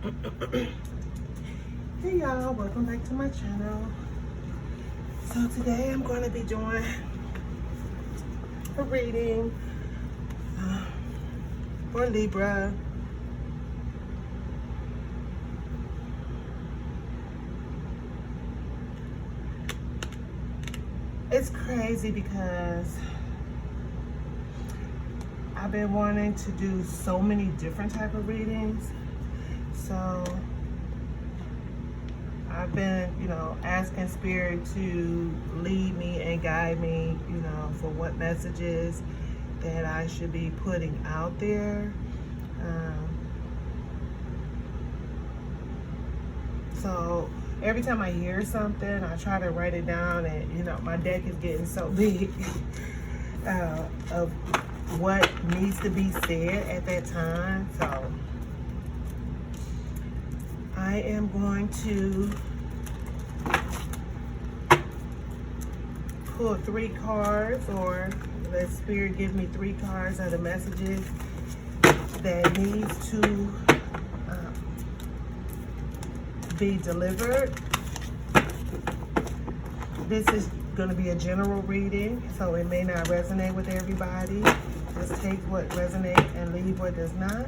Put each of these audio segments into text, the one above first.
Hey y'all, welcome back to my channel. So today I'm going to be doing a reading for Libra. It's crazy because I've been wanting to do so many different type of readings. So I've been, asking Spirit to lead me and guide me, for what messages that I should be putting out there. So every time I hear something, I try to write it down, and my deck is getting so big of what needs to be said at that time. So I am going to pull 3 cards, or let Spirit give me 3 cards of the messages that needs to be delivered. This is going to be a general reading, so it may not resonate with everybody. Just take what resonates and leave what does not.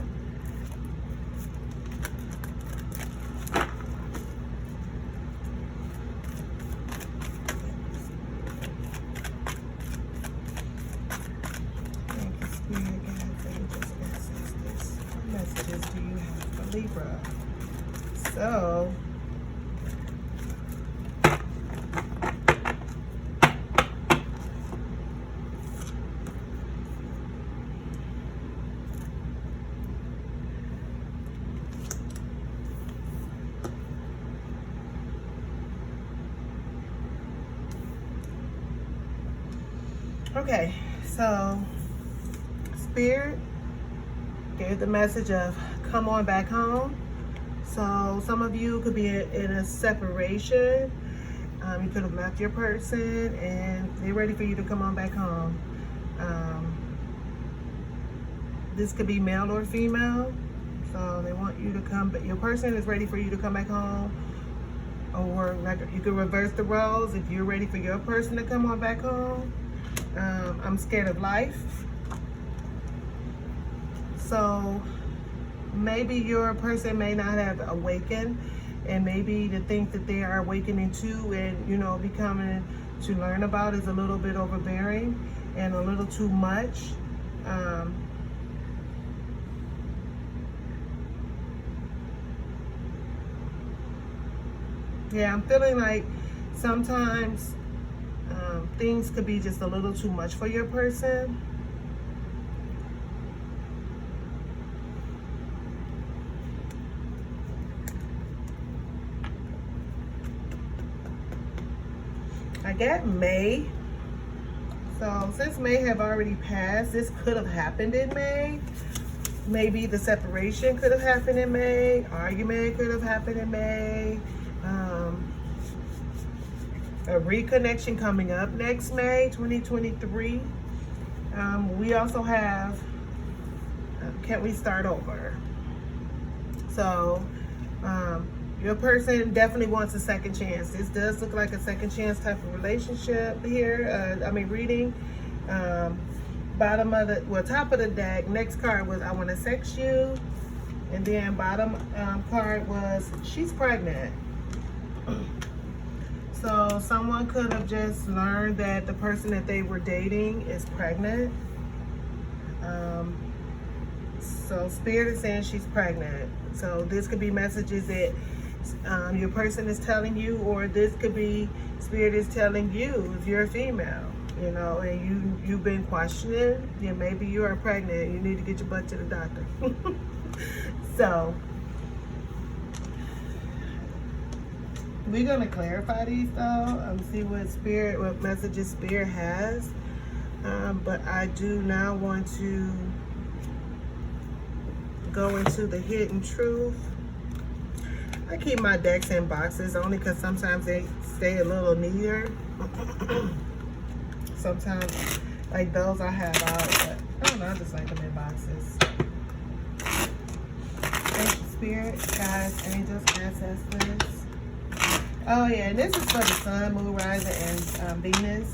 Thank you, Spirit, guides, angels, ancestors. What messages do you have for Libra? So, okay, so Spirit gave the message of come on back home. So some of you could be in a separation. You could have left your person and they're ready for you to come on back home. This could be male or female. So they want you to come, but your person is ready for you to come back home. Or you could reverse the roles if you're ready for your person to come on back home. I'm scared of life. So maybe your person may not have awakened, and maybe the things that they are awakening to and becoming to learn about is a little bit overbearing and a little too much. Yeah, I'm feeling like sometimes things could be just a little too much for your person. I got May. So since May have already passed, this could have happened in May. Maybe the separation could have happened in May. Argument could have happened in May. A reconnection coming up next May 2023. We also have can we start over? So your person definitely wants a second chance. This does look like a second chance type of relationship here. Reading. Top of the deck, next card was I want to sex you. And then bottom card was she's pregnant. So someone could have just learned that the person that they were dating is pregnant. So Spirit is saying she's pregnant. So this could be messages that your person is telling you, or this could be Spirit is telling you if you're a female, and you've been questioning. Yeah, maybe you are pregnant. You need to get your butt to the doctor. So we're gonna clarify these though. See what messages Spirit has. But I do now want to go into the hidden truth. I keep my decks in boxes only because sometimes they stay a little neater. Sometimes, like those I have out, but I don't know, I just like them in boxes. Thank you, Spirit, guys, angels, ancestors. Oh yeah, and this is for the Sun, Moon, Rising, and Venus,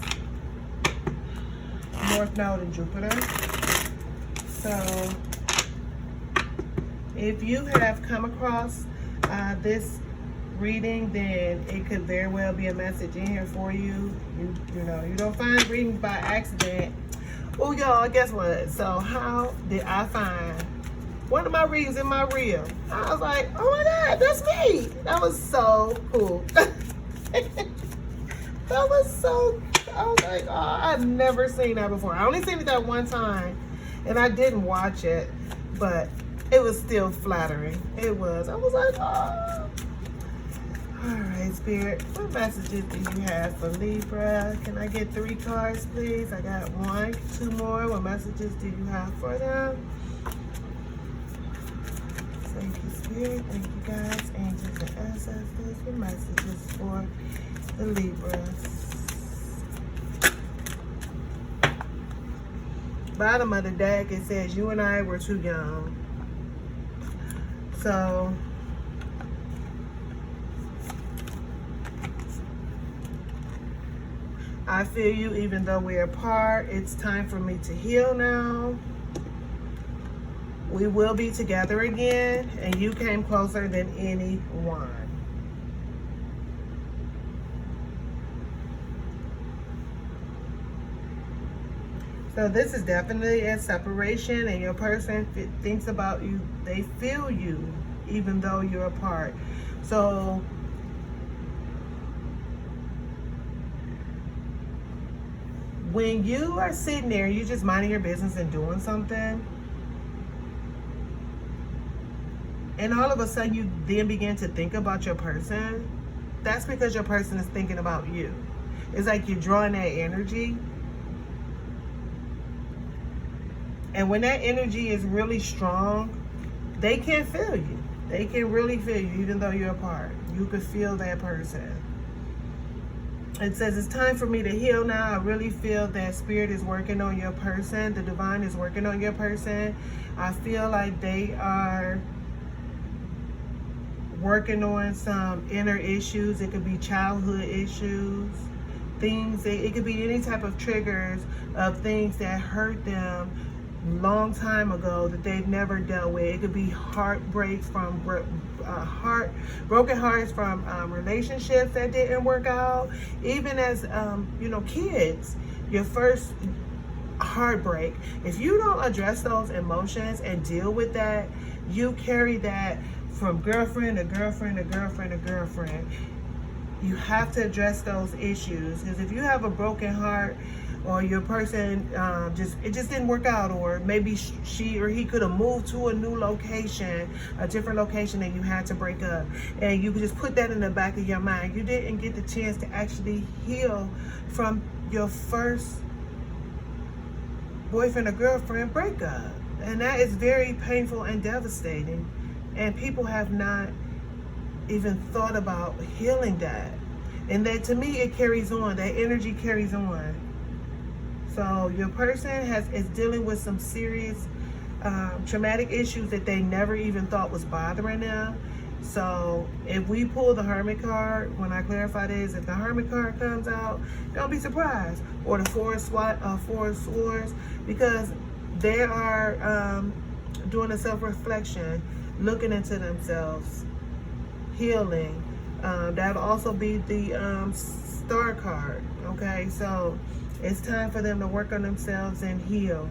North Node, and Jupiter. So if you have come across this reading, then it could very well be a message in here for you. You know, you don't find readings by accident. Oh, y'all, guess what? So how did I find one of my readings in my reel? I was like, oh my God, that's me. That was so cool. That was so, I was like, oh, I've never seen that before. I only seen it that one time, and I didn't watch it, but it was still flattering. It was. I was like, oh. All right, Spirit, what messages do you have for Libra? Can I get 3 cards, please? I got 1, 2 more. What messages do you have for them? Thank you, Spirit. Thank you, guys, angels, and ancestors. What messages for the Libras? Bottom of the deck, it says, you and I were too young. So I feel you, even though we're apart. It's time for me to heal now. We will be together again, and you came closer than anyone. So this is definitely a separation, and your person thinks about you. They feel you, even though you're apart. So when you are sitting there, you just minding your business and doing something, and all of a sudden you then begin to think about your person, that's because your person is thinking about you. It's like you're drawing that energy. And when that energy is really strong, they can feel you. They can really feel you, even though you're apart. You could feel that person. It says, it's time for me to heal now. I really feel that Spirit is working on your person. The divine is working on your person. I feel like they are working on some inner issues. It could be childhood issues, things. It could be any type of triggers of things that hurt them long time ago that they've never dealt with. It could be heartbreaks from broken hearts from relationships that didn't work out. Even as you know, kids, your first heartbreak, if you don't address those emotions and deal with that, you carry that from girlfriend to girlfriend to girlfriend to girlfriend. You have to address those issues, because if you have a broken heart, or your person it just didn't work out, or maybe she or he could have moved to a new location, a different location, and you had to break up, and you could just put that in the back of your mind. You didn't get the chance to actually heal from your first boyfriend or girlfriend breakup, and that is very painful and devastating, and people have not even thought about healing that. And that, to me, it carries on. That energy carries on. So your person is dealing with some serious traumatic issues that they never even thought was bothering them. So if we pull the Hermit card, when I clarify this, if the Hermit card comes out, don't be surprised. Or the Four of Swords, because they are doing a self-reflection, looking into themselves, healing. That'll also be the Star card. Okay, so it's time for them to work on themselves and heal.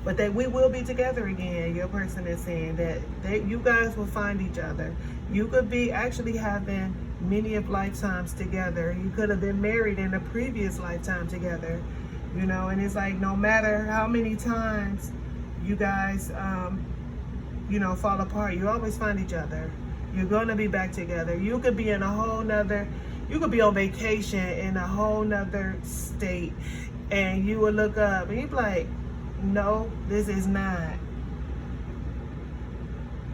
But we will be together again. Your person is saying that you guys will find each other. You could be actually having many of lifetimes together. You could have been married in a previous lifetime together, you know. And it's like, no matter how many times you guys, you know, fall apart, you always find each other. You're gonna be back together. You could be in a whole nother. You could be on vacation in a whole nother state, and you would look up and you'd be like, no, this is not.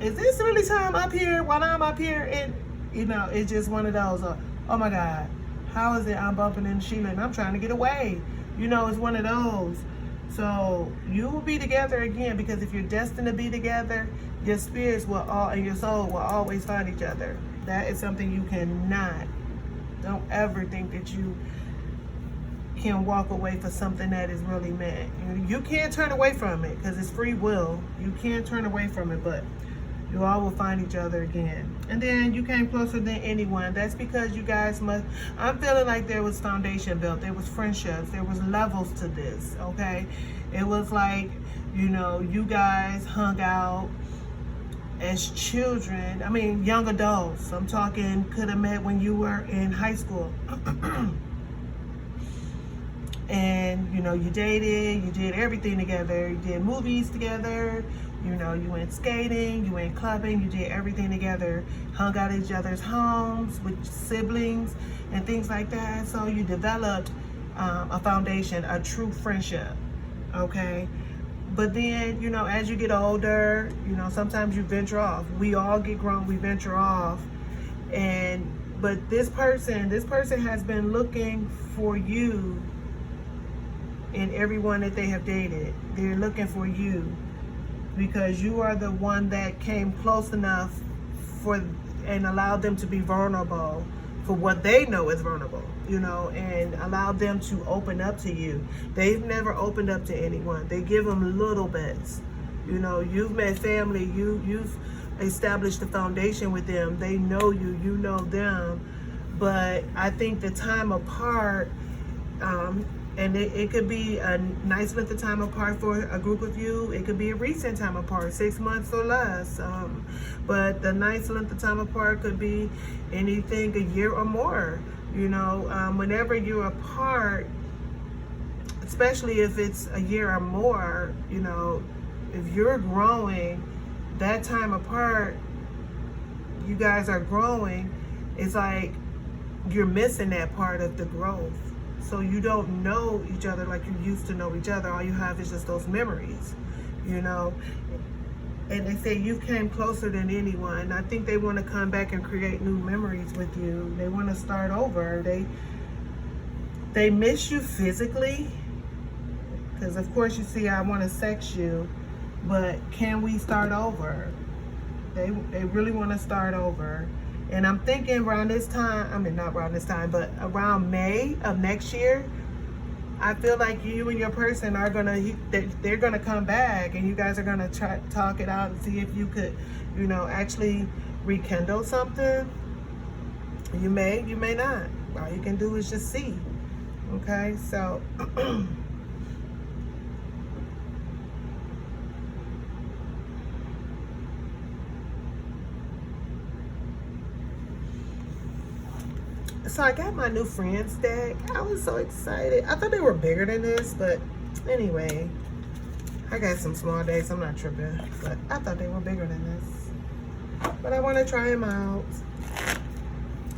Is this really time up here while I'm up here? And, you know, it's just one of those, oh my God, how is it I'm bumping into Sheila and I'm trying to get away? You know, it's one of those. So you will be together again, because if you're destined to be together, your spirits will all and your soul will always find each other. That is something you cannot. Don't ever think that you can walk away for something that is really meant. You can't turn away from it because it's free will. You can't turn away from it, but you all will find each other again. And then you came closer than anyone. That's because you guys must, I'm feeling like there was foundation built. There was friendships. There was levels to this, okay? It was like, you know, you guys hung out as children. I mean, young adults. I'm talking could have met when you were in high school. And, you know, you dated, you did everything together. You did movies together. You know, you went skating, you went clubbing, you did everything together, hung out at each other's homes with siblings and things like that. So you developed a foundation, a true friendship, okay? But then, you know, as you get older, you know, sometimes you venture off. We all get grown, we venture off. But this person has been looking for you in everyone that they have dated. They're looking for you, because you are the one that came close enough and allowed them to be vulnerable for what they know is vulnerable, you know, and allowed them to open up to you. They've never opened up to anyone. They give them little bits. You know, you've met family, you've established a foundation with them. They know you, you know them. But I think the time apart, and it could be a nice length of time apart for a group of you. It could be a recent time apart, 6 months or less. But the nice length of time apart could be anything a year or more. You know, whenever you're apart, especially if it's a year or more, you know, if you're growing, that time apart, you guys are growing, it's like you're missing that part of the growth. So you don't know each other like you used to know each other. All you have is just those memories, you know. And they say you came closer than anyone. I think they want to come back and create new memories with you. They want to start over. They miss you physically, because of course you see I want to sex you, but can we start over? They really want to start over. And I'm thinking around this time, I mean, not around this time, but around May of next year, I feel like you and your person are they're gonna come back, and you guys are gonna try talk it out and see if you could, you know, actually rekindle something. You may not. All you can do is just see. Okay, so so I got my new friends deck. I was so excited. I thought they were bigger than this, but anyway, I got some small decks. I'm not tripping, but I thought they were bigger than this. But I want to try them out.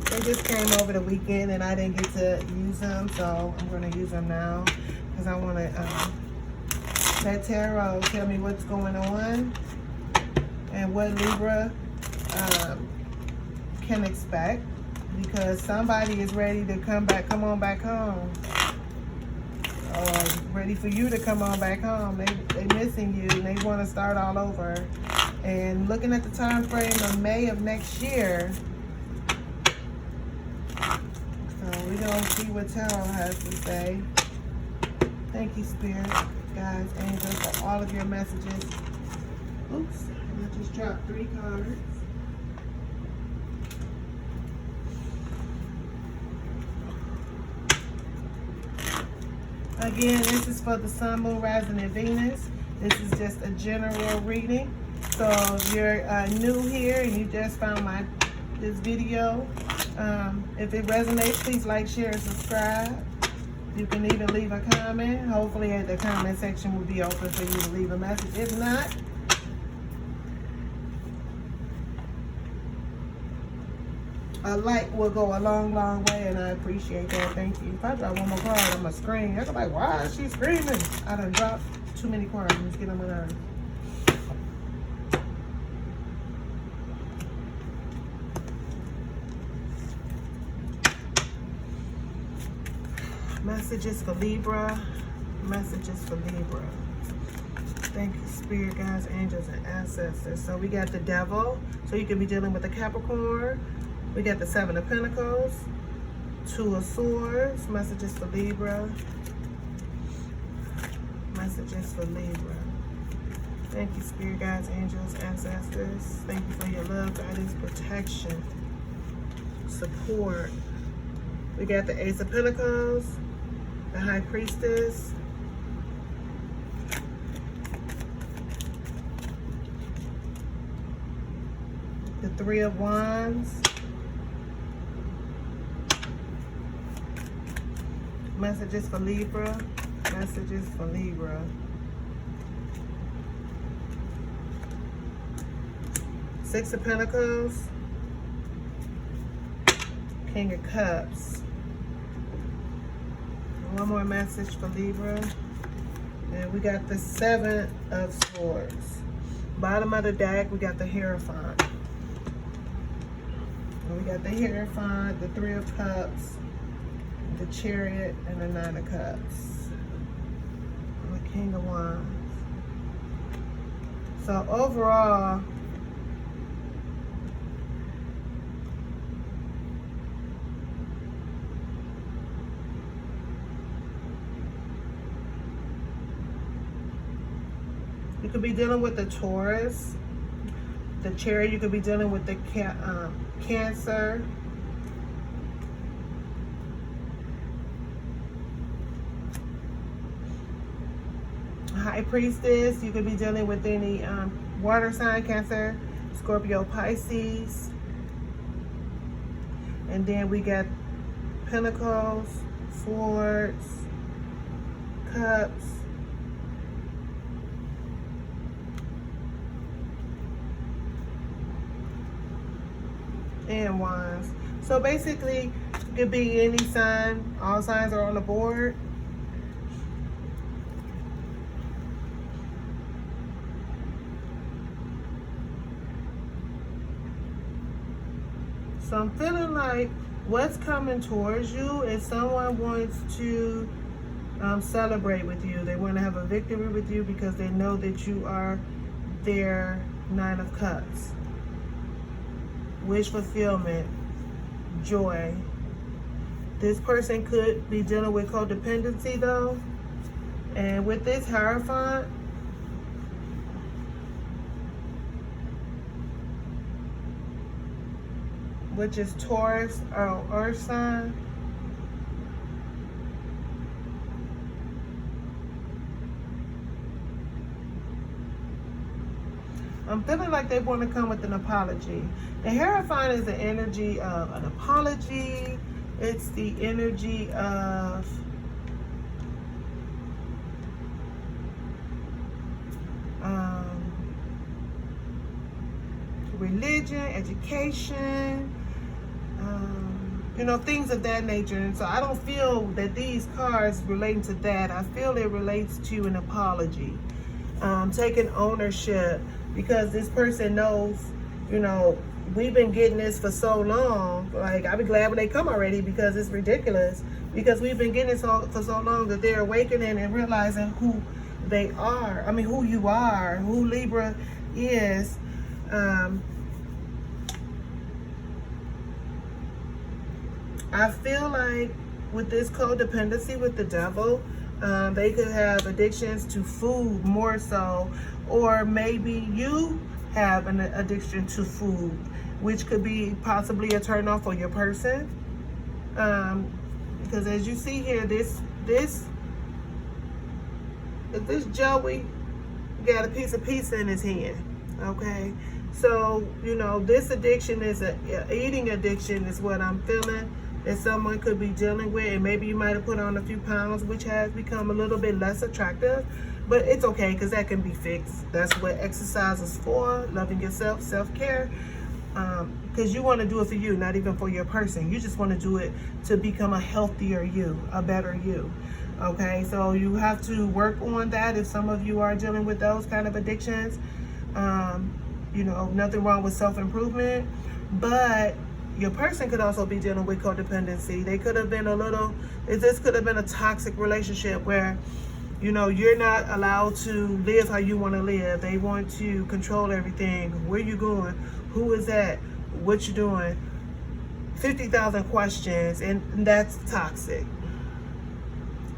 They just came over the weekend and I didn't get to use them, so I'm going to use them now because I want to let tarot tell me what's going on and what Libra can expect. Because somebody is ready to come on back home. Or ready for you to come on back home. They missing you and they want to start all over. And looking at the time frame of May of next year. So we're going to see what tarot has to say. Thank you, Spirit, guys, angels, for all of your messages. Oops, I just dropped 3 cards. Again, this is for the Sun, Moon, Rising, and Venus. This is just a general reading. So if you're new here and you just found this video, if it resonates, please like, share, and subscribe. You can even leave a comment. Hopefully the comment section will be open for you to leave a message. If not, a like will go a long, long way, and I appreciate that. Thank you. If I drop one more card, I'm going to scream. Everybody, why is she screaming? I done dropped too many cards. Let's get on my nerves. Messages for Libra. Messages for Libra. Thank you, spirit guides, angels, and ancestors. So we got the devil. So you can be dealing with the Capricorn. We got the Seven of Pentacles, Two of Swords, messages for Libra. Messages for Libra. Thank you, spirit guides, angels, ancestors. Thank you for your love, guidance, protection, support. We got the Ace of Pentacles, the High Priestess, the Three of Wands, messages for Libra, messages for Libra. Six of Pentacles, King of Cups. One more message for Libra. And we got the Seven of Swords. Bottom of the deck, we got the Hierophant. And we got the Hierophant, the Three of Cups, the Chariot, and the Nine of Cups. And the King of Wands. So overall, you could be dealing with the Taurus, the Chariot. You could be dealing with the Cancer. High Priestess. You could be dealing with any water sign, Cancer, Scorpio, Pisces. And then we got Pentacles, Swords, Cups, and Wands. So basically, it could be any sign. All signs are on the board. So I'm feeling like what's coming towards you is someone wants to celebrate with you. They want to have a victory with you because they know that you are their Nine of Cups. Wish fulfillment, joy. This person could be dealing with codependency though. And with this Hierophant, which is Taurus or Earth sign, I'm feeling like they want to come with an apology. The Hierophant is the energy of an apology. It's the energy of religion, education, you know, things of that nature. And so I don't feel that these cards relating to that. I feel it relates to an apology, taking ownership, because this person knows, you know, we've been getting this for so long. Like, I'll be glad when they come already, because it's ridiculous. Because we've been getting this for so long that they're awakening and realizing who they are. I mean, who you are, who Libra is. I feel like with this codependency with the devil, they could have addictions to food more so, or maybe you have an addiction to food, which could be possibly a turn off for your person. Because as you see here, this Joey got a piece of pizza in his hand. Okay, so you know, this addiction is a eating addiction is what I'm feeling that someone could be dealing with, and maybe you might have put on a few pounds, which has become a little bit less attractive, but it's okay, because that can be fixed. That's what exercise is for, loving yourself, self-care, because you want to do it for you, not even for your person. You just want to do it to become a healthier you, a better you. Okay, so you have to work on that if some of you are dealing with those kind of addictions. You know, nothing wrong with self-improvement, but your person could also be dealing with codependency. They could have been this could have been a toxic relationship where You know, you're not allowed to live how you want to live. They want to control everything. Where you going? Who is that? What you doing? 50,000 questions, and that's toxic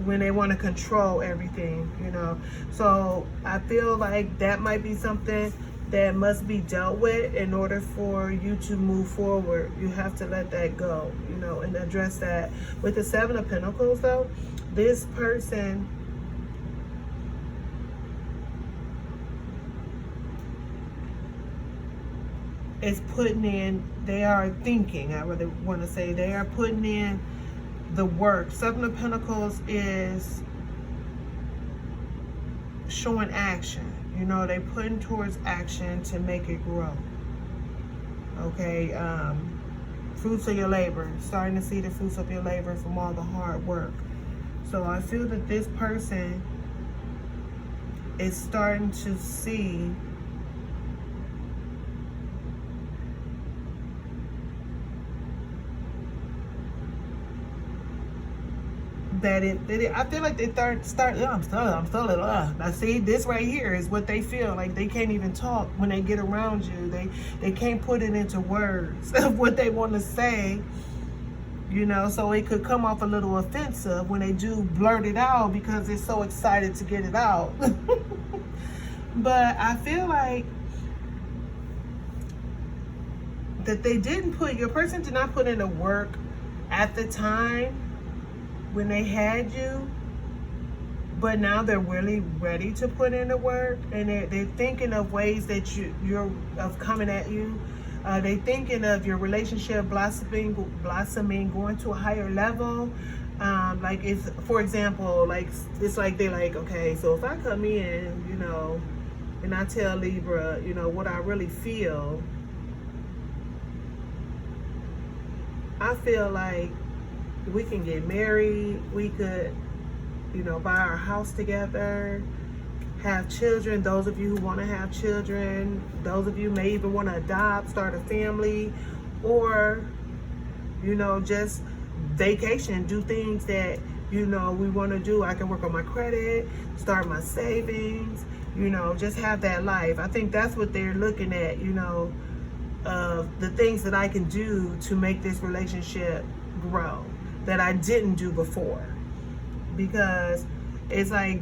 when they want to control everything, you know. So I feel like that might be something that must be dealt with in order for you to move forward. You have to let that go, you know, and address that. With the Seven of Pentacles, though, this person is putting in, they are thinking, I really want to say, they are putting in the work. Seven of Pentacles is showing action. You know, they putting towards action to make it grow. Okay, fruits of your labor. Starting to see the fruits of your labor from all the hard work. So I feel that this person is starting to see that I feel like they start. I'm still little. Now see, this right here is what they feel like. They can't even talk when they get around you. They can't put it into words of what they want to say. You know, so it could come off a little offensive when they do blurt it out because they're so excited to get it out. But I feel like that they didn't put, your person did not put in the work at the time when they had you, but now they're really ready to put in the work, and they're thinking of ways that you're of coming at you. They're thinking of your relationship blossoming, going to a higher level. Like it's, for example, like it's like they're like, okay, so if I come in, you know, and I tell Libra, you know, what I really feel, I feel like we can get married, we could, you know, buy our house together, have children, those of you who want to have children, those of you may even want to adopt, start a family, or, you know, just vacation, do things that, you know, we want to do. I can work on my credit, start my savings, you know, just have that life. I think that's what they're looking at, you know, the things that I can do to make this relationship grow that I didn't do before. Because it's like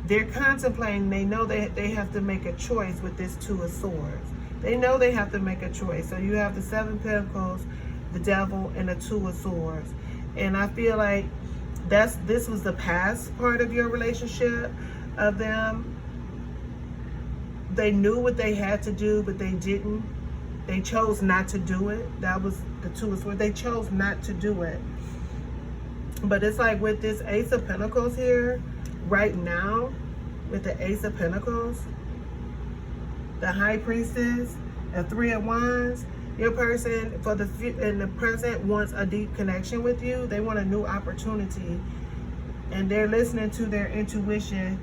they're contemplating, they know that they have to make a choice with this Two of Swords. They know they have to make a choice. So you have the Seven of Pentacles, the Devil, and the Two of Swords. And I feel like this was the past part of your relationship of them. They knew what they had to do, but they didn't. They chose not to do it. That was the Two of Swords. They chose not to do it. But it's like with this Ace of Pentacles here, right now, with the Ace of Pentacles, the High Priestess, and Three of Wands, your person in the present wants a deep connection with you. They want a new opportunity, and they're listening to their intuition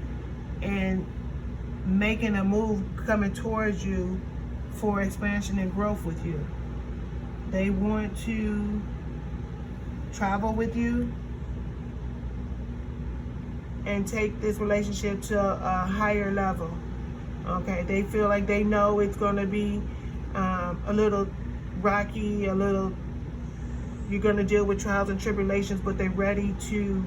and making a move coming towards you for expansion and growth with you. They want to travel with you and take this relationship to a higher level. Okay, they feel like they know it's going to be a little rocky, a little, you're going to deal with trials and tribulations, but they're ready to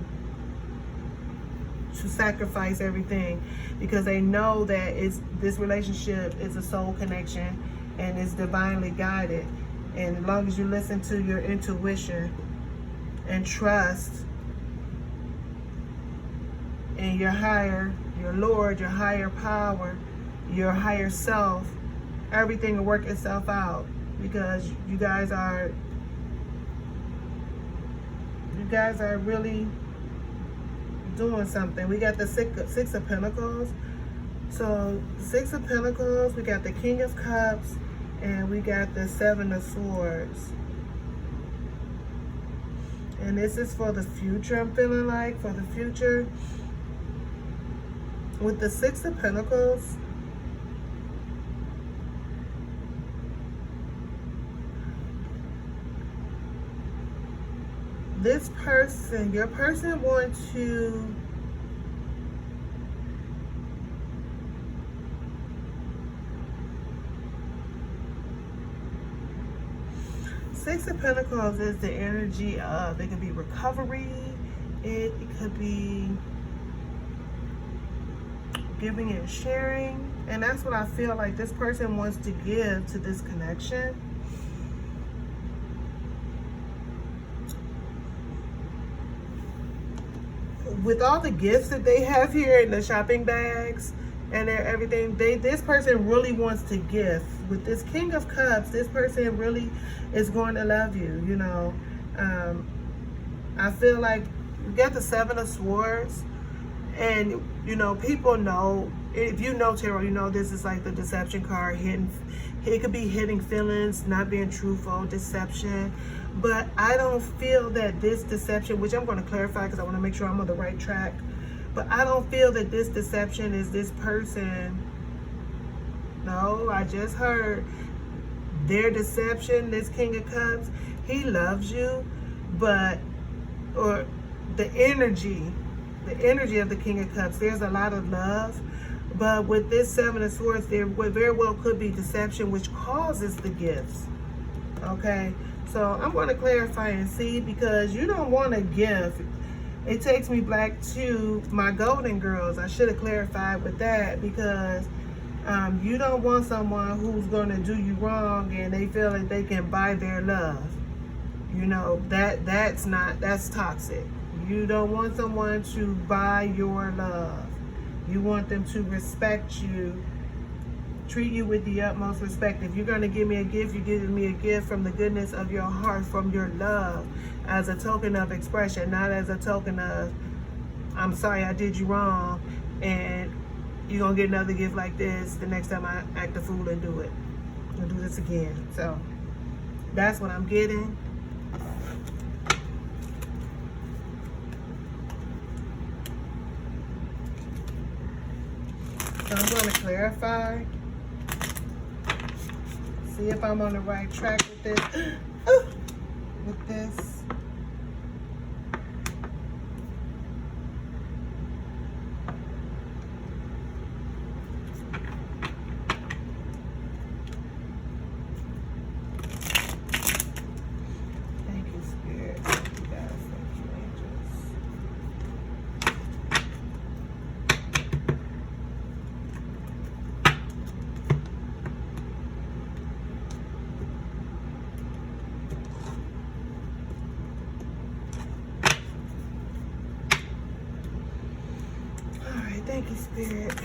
sacrifice everything because they know that this relationship is a soul connection and it's divinely guided. And as long as you listen to your intuition and trust in your Lord, your higher power, your higher self, everything will work itself out because you guys are really doing something. We got the Six of Pentacles. So Six of Pentacles, we got the King of Cups, and we got the Seven of Swords. And this is for the future, I'm feeling like, for the future. With the Six of Pentacles, this person, your person wants to Six of Pentacles is the energy of, it could be recovery, it could be giving and sharing. And that's what I feel like this person wants to give to this connection. With all the gifts that they have here in the shopping bags and everything, this person really wants to give. With this King of Cups, this person really is going to love you, you know. I feel like you got the Seven of Swords, and you know, people know, if you know tarot, you know this is like the deception card. It could be hitting feelings, not being truthful, deception. But I don't feel that this deception, which I'm going to clarify because I want to make sure I'm on the right track, but I don't feel that this deception is this person. No, I just heard their deception, this King of Cups, he loves you, but, or the energy of the King of Cups, there's a lot of love. But with this Seven of Swords, there very well could be deception, which causes the gifts. Okay, so I'm going to clarify and see, because you don't want to give. It takes me back to my Golden Girls. I should have clarified with that, because you don't want someone who's going to do you wrong and they feel like they can buy their love. You know, that's toxic. You don't want someone to buy your love. You want them to respect you, treat you with the utmost respect. If you're going to give me a gift, you're giving me a gift from the goodness of your heart, from your love, as a token of expression, not as a token of, I'm sorry I did you wrong, and you're going to get another gift like this the next time I act a fool and do it. I'll do this again. So that's what I'm getting. So I'm going to clarify. See if I'm on the right track with this. With this. Thank you, Spirit. Thank you, guys. Thank you, angels. Thank you, Spirit.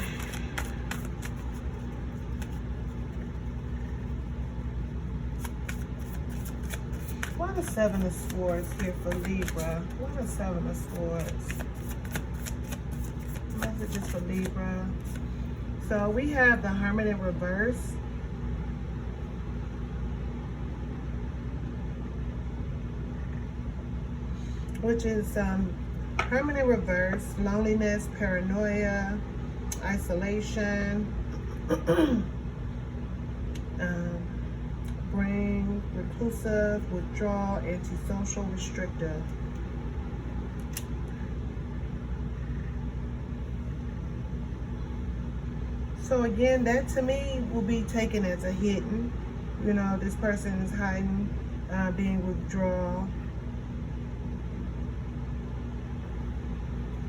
Why the Seven of Swords here for Libra? Why the Seven of Swords? Messages for Libra. So we have the Hermit in reverse. Which is Hermit in reverse, loneliness, paranoia, isolation, brain, reclusive, withdrawal, antisocial, restrictive. So again, that to me will be taken as a hidden. You know, this person is hiding, being withdrawal.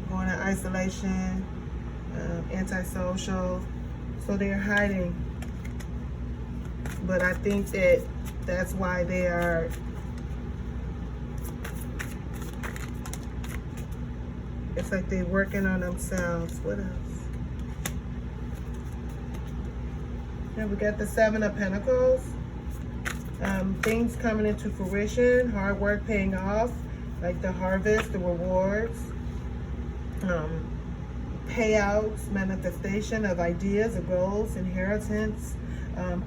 Going to isolation, antisocial, so they're hiding. But I think that that's why they are. It's like they're working on themselves. What else? Then we got the Seven of Pentacles. Things coming into fruition, hard work paying off, like the harvest, the rewards. Payouts, manifestation of ideas or goals, inheritance,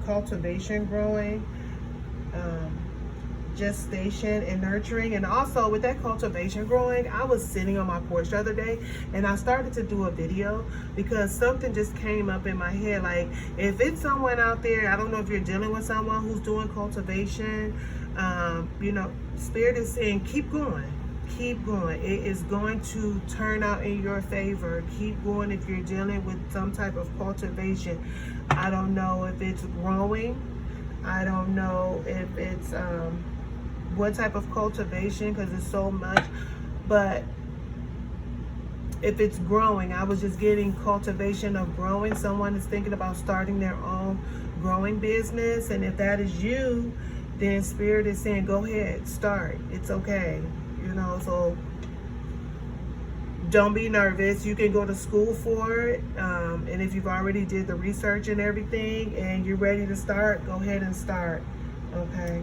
cultivation, growing, gestation and nurturing. And also with that cultivation growing, I was sitting on my porch the other day and I started to do a video because something just came up in my head. Like, if it's someone out there, I don't know if you're dealing with someone who's doing cultivation, you know, Spirit is saying keep going. Keep going. It is going to turn out in your favor. Keep going if you're dealing with some type of cultivation. I don't know if it's growing. I don't know if it's what type of cultivation, because it's so much. But if it's growing, I was just getting cultivation of growing. Someone is thinking about starting their own growing business. And if that is you, then Spirit is saying, go ahead, start. It's okay. You know, so don't be nervous. You can go to school for it. And if you've already did the research and everything and you're ready to start, go ahead and start. Okay.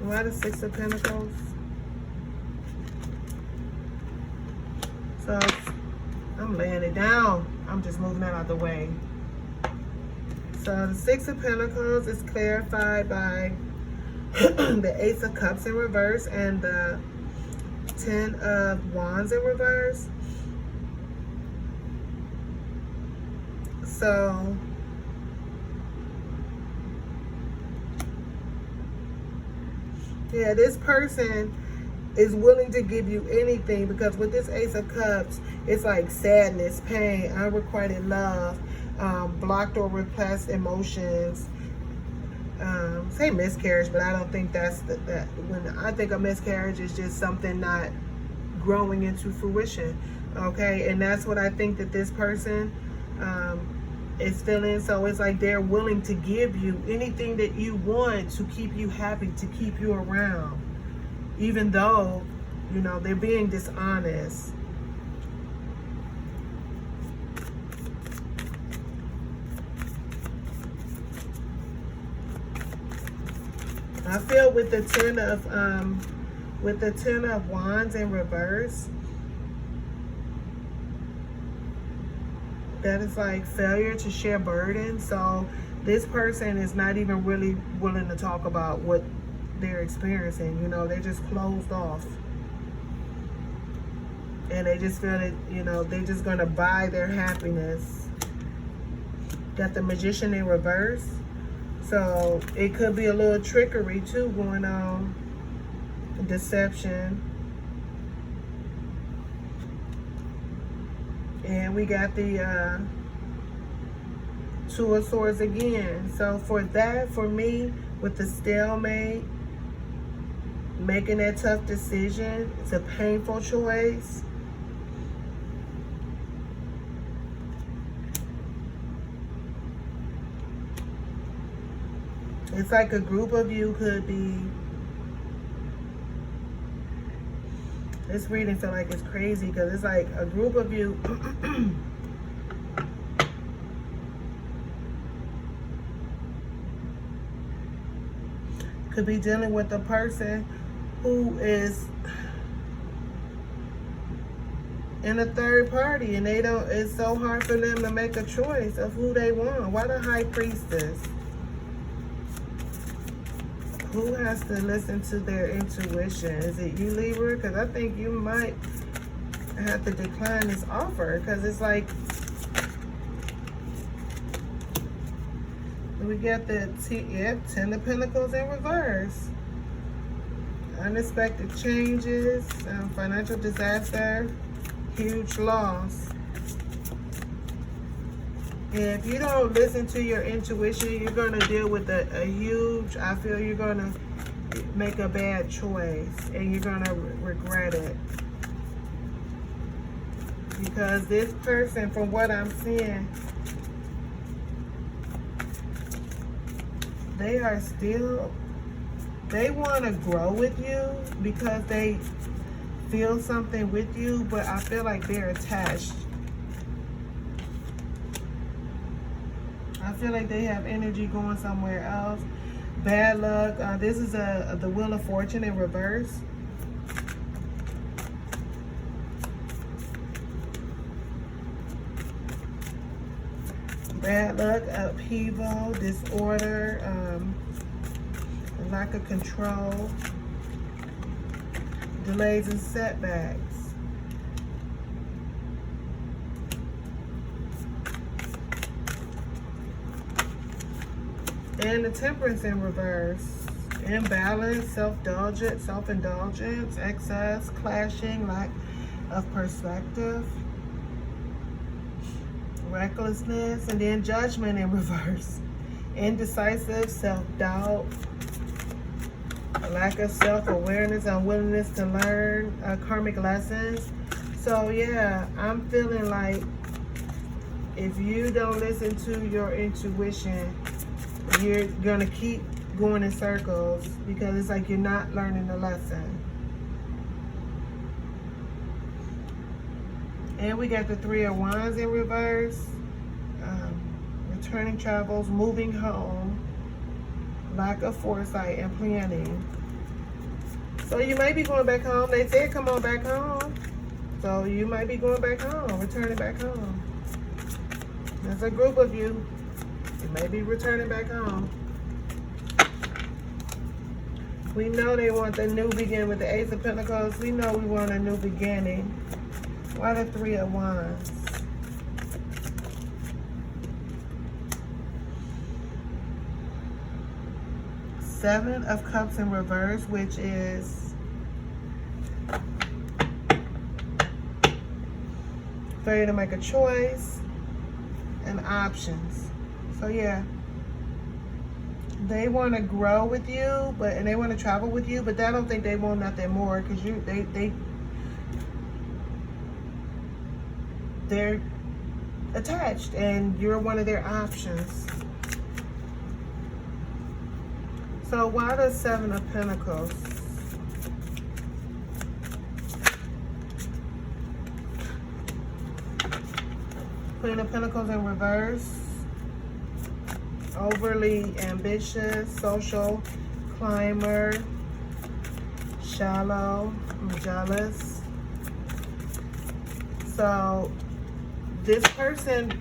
Why the Six of Pentacles? So I'm laying it down. I'm just moving that out of the way. So the Six of Pentacles is clarified by the Ace of Cups in reverse and the 10 of Wands in reverse. So yeah, this person is willing to give you anything, because with this Ace of Cups, it's like sadness, pain, unrequited love, blocked or repressed emotions. Say miscarriage, but I don't think that's that. When I think of miscarriage, it's just something not growing into fruition. Okay, and that's what I think that this person is feeling. So it's like they're willing to give you anything that you want to keep you happy, to keep you around, even though, you know, they're being dishonest. I feel with the 10 of Wands in reverse, that is like failure to share burden. So this person is not even really willing to talk about what they're experiencing. You know, they're just closed off. And they just feel that, you know, they're just going to buy their happiness. Got the Magician in reverse. So it could be a little trickery too going on. Deception. And we got the Two of Swords again. So for that, for me, with the stalemate, making that tough decision, it's a painful choice. It's like a group of you could be, this reading feel like it's crazy because it's like a group of you could be dealing with a person who is in a third party, and they don't, it's so hard for them to make a choice of who they want. Why the High Priestess? Who has to listen to their intuition? Is it you, Libra? Because I think you might have to decline this offer, because it's like we get the 10 of Pentacles in reverse. Unexpected changes, financial disaster, huge loss. If you don't listen to your intuition, you're going to deal with a huge, I feel you're going to make a bad choice and you're going to regret it. Because this person, from what I'm seeing, they are still, they want to grow with you because they feel something with you, but I feel like they're attached. I feel like they have energy going somewhere else. Bad luck. This is the Wheel of Fortune in reverse. Bad luck, upheaval, disorder, lack of control, delays and setbacks. And the Temperance in reverse. Imbalance, self-indulgence, excess, clashing, lack of perspective, recklessness, and then Judgment in reverse. Indecisive, self-doubt, lack of self-awareness, unwillingness to learn karmic lessons. So yeah, I'm feeling like if you don't listen to your intuition, you're gonna keep going in circles because it's like you're not learning the lesson. And we got the Three of Wands in reverse. Returning travels, moving home, lack of foresight and planning. So you might be going back home. They said come on back home. So you might be going back home, returning back home. There's a group of you. You may be returning back home. We know they want the new beginning with the Ace of Pentacles. We know we want a new beginning. Why the Three of Wands? Seven of Cups in reverse, which is failure to make a choice and options. So yeah, they want to grow with you, and they want to travel with you, but I don't think they want nothing more because they're attached and you're one of their options. So why the Seven of Pentacles? Queen of Pentacles in reverse. Overly ambitious, social climber, shallow, jealous. So this person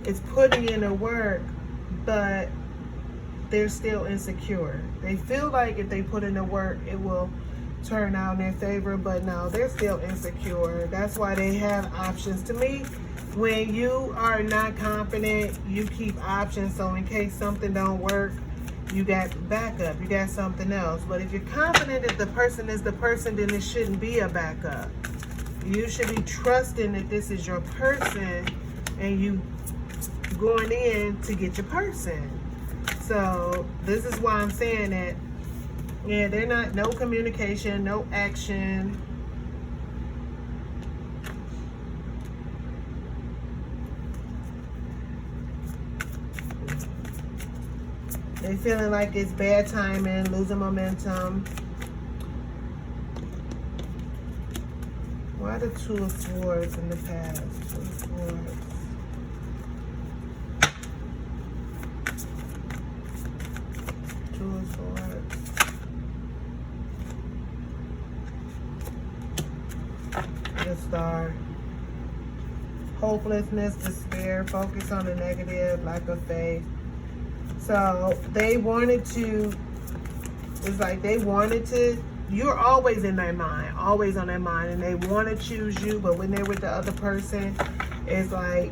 is putting in the work, but they're still insecure. They feel like if they put in the work, it will turn out in their favor, but no, they're still insecure. That's why they have options. To me, when you are not confident, you keep options. So in case something don't work, you got backup. You got something else. But if you're confident that the person is the person, then it shouldn't be a backup. You should be trusting that this is your person and you going in to get your person. So this is why I'm saying that, yeah, they're not, no communication, no action. They feeling like it's bad timing, losing momentum. Why the Two of Swords in the past? Two of Swords. Two of Swords. The Star. Hopelessness, despair, focus on the negative, lack of faith. So they wanted to, it's like they wanted to, you're always in their mind, always on their mind, and they want to choose you, but when they're with the other person, it's like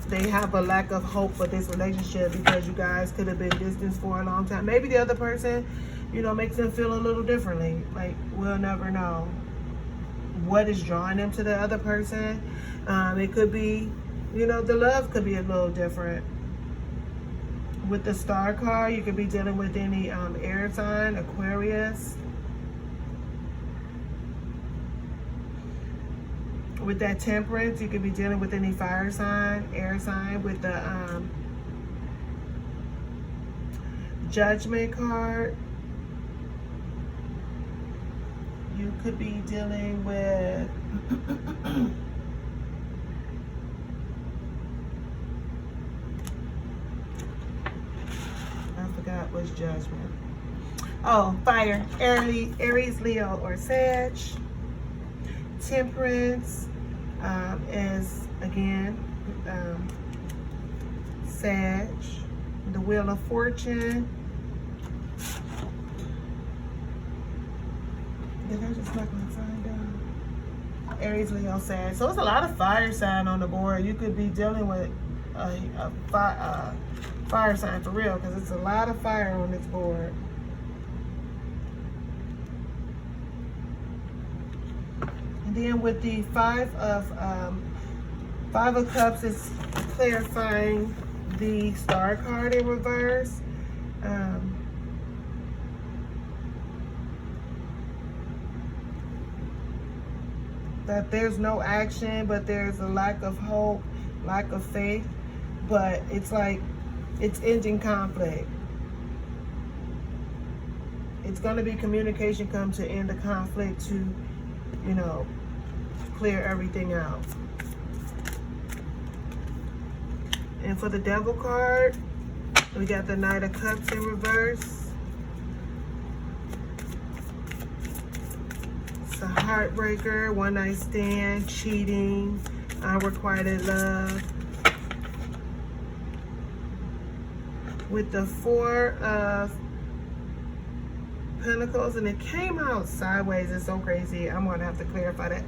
they have a lack of hope for this relationship because you guys could have been distant for a long time. Maybe the other person, you know, makes them feel a little differently. Like, we'll never know what is drawing them to the other person. It could be, you know, the love could be a little different. With the Star card, you could be dealing with any air sign, Aquarius. With that Temperance, you could be dealing with any fire sign, air sign. With the Judgment card, you could be dealing with was Judgment. Oh, fire. Aries, Leo, or Sag. Temperance is, again, Sag. The Wheel of Fortune. Did I just knock my sign down? Aries, Leo, Sag. So it's a lot of fire sign on the board. You could be dealing with a fire sign for real, because it's a lot of fire on this board. And then with the Five of Cups, it's clarifying the Star card in reverse. that there's no action, but there's a lack of hope, lack of faith. But it's like it's ending conflict. It's going to be communication come to end the conflict to, you know, clear everything out. And for the Devil card, we got the Knight of Cups in reverse. It's a heartbreaker, one night stand, cheating, unrequited love. With the Four of Pentacles, and it came out sideways. It's so crazy. I'm going to have to clarify that.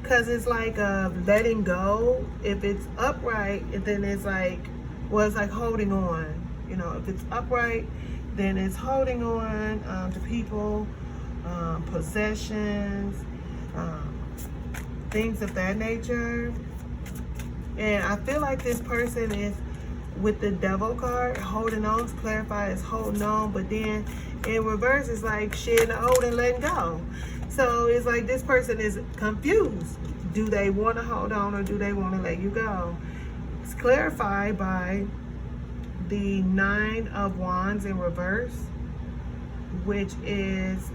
Because it's like letting go. If it's upright, then it's like, well, it's like holding on. You know, if it's upright, then it's holding on to people, possessions, things of that nature. And I feel like this person is, with the Devil card, holding on. To clarify, is holding on, but then in reverse, it's like shedding the old and letting go. So it's like this person is confused. Do they want to hold on or do they want to let you go? It's clarified by the Nine of Wands in reverse, which is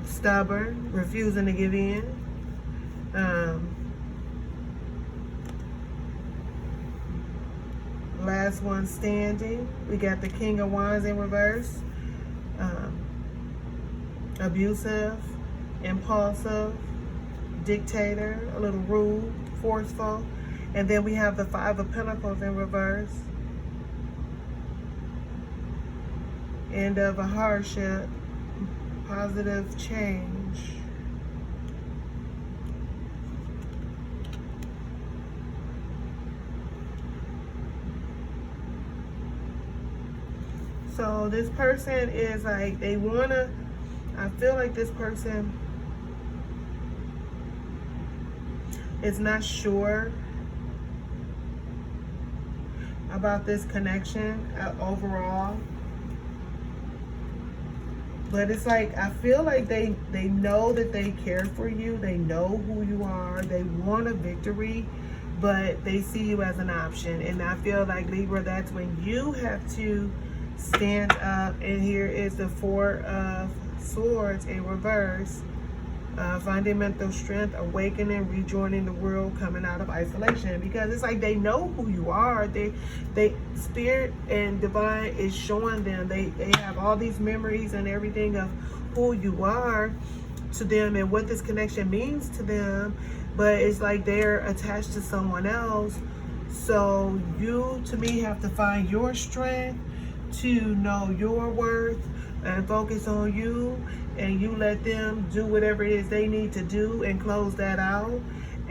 stubborn, refusing to give in. Last one standing. We got the King of Wands in reverse. Abusive, impulsive, dictator, a little rude, forceful. And then we have the Five of Pentacles in reverse. End of a hardship, positive change. So this person is like, they wanna, I feel like this person is not sure about this connection overall. But it's like, I feel like they know that they care for you. They know who you are. They want a victory, but they see you as an option. And I feel like, Libra, that's when you have to stand up. And here is the Four of Swords in reverse. Finding mental strength, awakening, rejoining the world, coming out of isolation. Because it's like they know who you are. They Spirit and Divine is showing them. They have all these memories and everything of who you are to them and what this connection means to them. But it's like they're attached to someone else. So you, to me, have to find your strength, to know your worth, and focus on you, and you let them do whatever it is they need to do and close that out.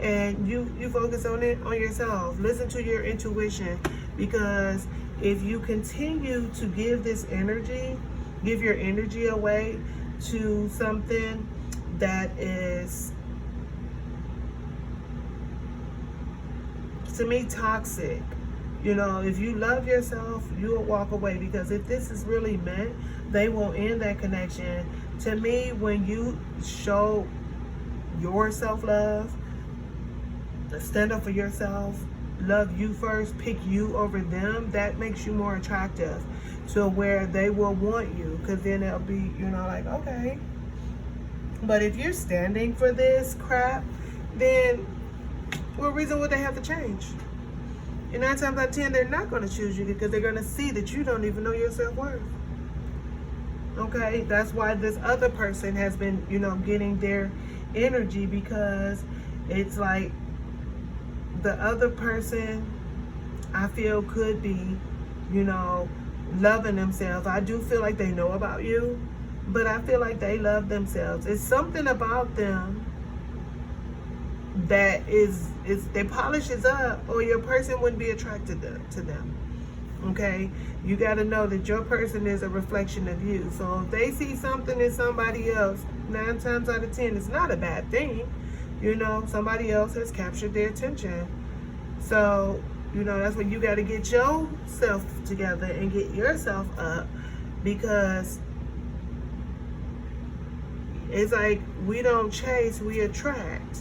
And you focus on it, on yourself. Listen to your intuition, because if you continue to give this energy, give your energy away to something that is, to me, toxic. You know, if you love yourself, you'll walk away. Because if this is really meant, they will end that connection. To me, when you show your self-love, stand up for yourself, love you first, pick you over them, that makes you more attractive to where they will want you. Because then it'll be, you know, like, okay. But if you're standing for this crap, then what reason would they have to change? And 9 times out of 10, they're not going to choose you, because they're going to see that you don't even know your self-worth. Okay, that's why this other person has been, you know, getting their energy, because it's like the other person, I feel, could be, you know, loving themselves. I do feel like they know about you, but I feel like they love themselves. It's something about them that is their polish is up, or your person wouldn't be attracted to them. Okay, you got to know that your person is a reflection of you. So if they see something in somebody else, 9 times out of 10, it's not a bad thing. You know, somebody else has captured their attention. So You know, that's when you got to get yourself together and get yourself up, because it's like we don't chase, we attract.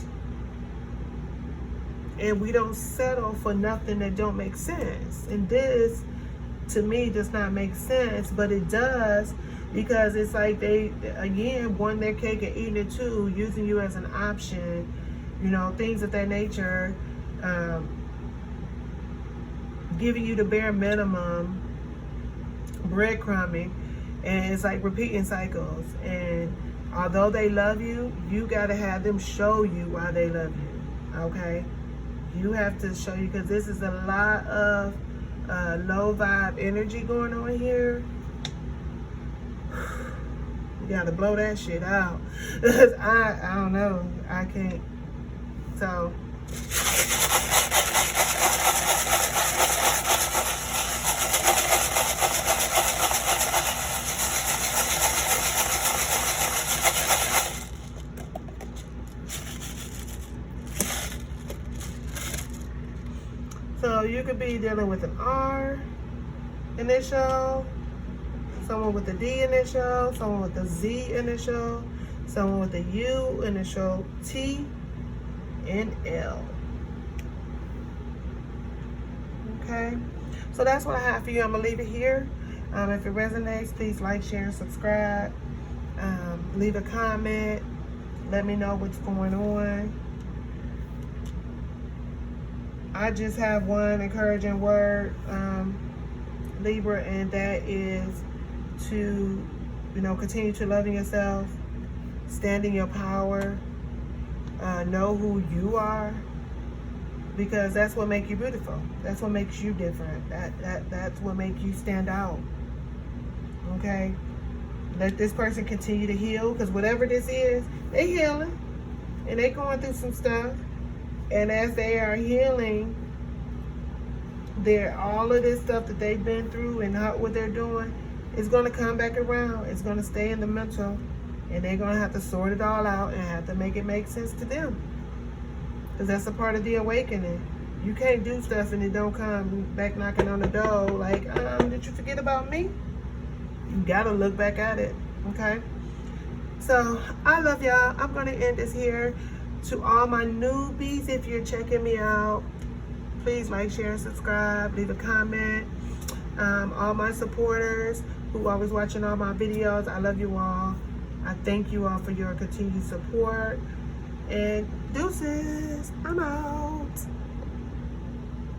And we don't settle for nothing that don't make sense. And this, to me, does not make sense, but it does, because it's like they, again, wanting their cake and eating it too, using you as an option, you know, things of that nature, giving you the bare minimum, breadcrumbing, and it's like repeating cycles. And although they love you, you got to have them show you why they love you, okay? You have to show you, because this is a lot of low vibe energy going on here. You got to blow that shit out. I don't know. I can't. So. So you could be dealing with an R initial, someone with a D initial, someone with a Z initial, someone with a U initial, T, and L. Okay, so that's what I have for you. I'm gonna leave it here. If it resonates, please like, share, and subscribe. Leave a comment. Let me know what's going on. I just have one encouraging word, Libra, and that is to, you know, continue to love yourself, stand in your power, know who you are, because that's what makes you beautiful. That's what makes you different. That's what makes you stand out. Okay? Let this person continue to heal, because whatever this is, they healing, and they going through some stuff. And as they are healing, all of this stuff that they've been through and what they're doing is going to come back around. It's going to stay in the mental, and they're going to have to sort it all out and have to make it make sense to them, because that's a part of the awakening. You can't do stuff and it don't come back knocking on the door like, did you forget about me? You got to look back at it, okay? So I love y'all. I'm going to end this here. To all my newbies, if you're checking me out, please like, share, and subscribe. Leave a comment. All my supporters who always watching all my videos, I love you all. I thank you all for your continued support. And deuces, I'm out.